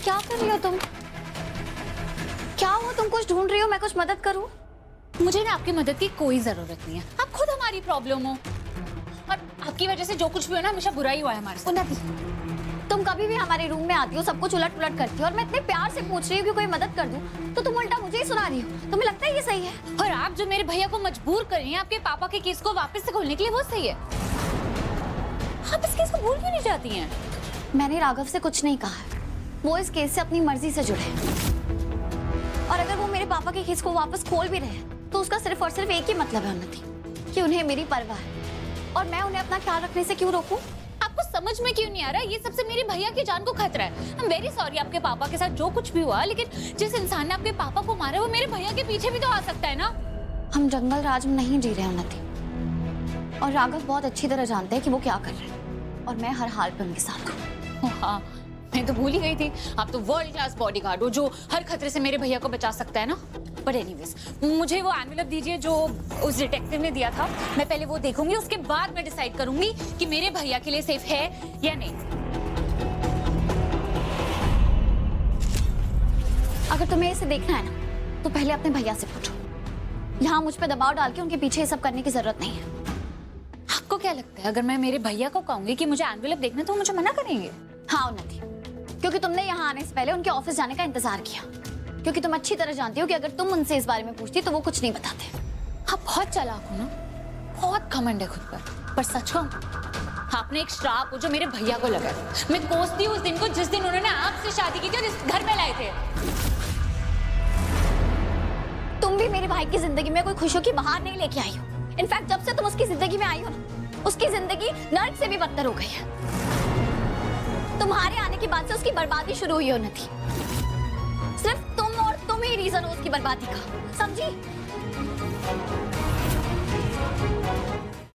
क्या कर रही हो तुम? क्या हुआ? तुम कुछ ढूंढ रही हो? मैं कुछ मदद करूं? मुझे ना आपकी मदद की कोई जरूरत नहीं है। आप खुद हमारी प्रॉब्लम हो और आपकी वजह से जो कुछ भी हो ना हमेशा बुरा ही हुआ है हमारे साथ। उन्नति, तुम कभी भी हमारे रूम में आती हो, सब कुछ उलट पुलट करती हो और मैं इतने प्यार से पूछ रही हूँ कि कोई मदद कर दूं, तो तुम उल्टा मुझे ही सुना रही हो। तुम्हें लगता है ये सही है? और आप जो मेरे भैया को मजबूर कर रही हैं आपके पापा के केस को वापस से खोलने के लिए, वो सही है। आप इस केस को भूल क्यों नहीं जाती हैं? मैंने राघव से कुछ नहीं कहा है। वो इस केस से अपनी मर्जी से जुड़े हैं और अगर वो मेरे पापा के केस को वापस खोल भी रहे हैं तो उसका सिर्फ और सिर्फ एक ही मतलब है उन्नति, कि उन्हें मेरी परवाह है और मैं उन्हें अपना ख्याल रखने से क्यों रोकूं? आपको समझ में क्यों नहीं आ रहा? ये सबसे मेरे भैया की जान को खतरा है। I'm very sorry आपके पापा के साथ जो कुछ भी हुआ, लेकिन जिस इंसान ने आपके पापा को मारा वो मेरे भैया के पीछे भी तो आ सकता है ना। हम जंगल राज में नहीं जी रहे उन्नति, और राघव बहुत अच्छी तरह जानते हैं कि वो क्या कर रहे हैं और मैं हर हाल पे उनके साथ हूँ। हाँ, मैं तो भूल ही गई थी। आप तो वर्ल्ड क्लास बॉडीगार्ड हो जो हर खतरे से मेरे भैया को बचा सकता है ना। बट एनीवेज, मुझे वो एनवेलप दीजिए जो उस डिटेक्टिव ने दिया था। मैं पहले वो देखूंगी, उसके बाद मैं डिसाइड करूंगी कि मेरे भैया के लिए सेफ है या नहीं। अगर तुम्हें इसे देखना है ना तो पहले अपने भैया से पूछो। यहाँ मुझ पे दबाव डाल के उनके पीछे ये सब करने की जरूरत नहीं है। आपको क्या लगता है अगर मैं मेरे भैया को कहूंगी कि मुझे एनवेलप देखना तो मुझे मना करेंगे? हाँ उन्नति, क्योंकि तुमने यहाँ आने से पहले उनके ऑफिस जाने का इंतजार किया, क्योंकि तुम अच्छी तरह जानती हो कि अगर तुम उनसे इस बारे में पूछती तो वो कुछ नहीं बताते। आप बहुत चालाक हो ना, बहुत घमंड है खुद पर सच कहूं आपने एक श्राप हो जो मेरे भैया को लगा। मैं कोसती हूँ उस दिन को जिस दिन उन्होंने आपसे शादी की थी और इस घर में लाए थे। तुम भी मेरे भाई की जिंदगी में कोई खुशियों की बहार नहीं लेके आई हो। इनफैक्ट जब से तुम उसकी जिंदगी में आई हो ना, उसकी जिंदगी नर्क से भी बदतर हो गई है। तुम्हारे आने के बाद से उसकी बर्बादी शुरू हुई है उन्नति। सिर्फ तुम और तुम ही रीजन हो उसकी बर्बादी का, समझी?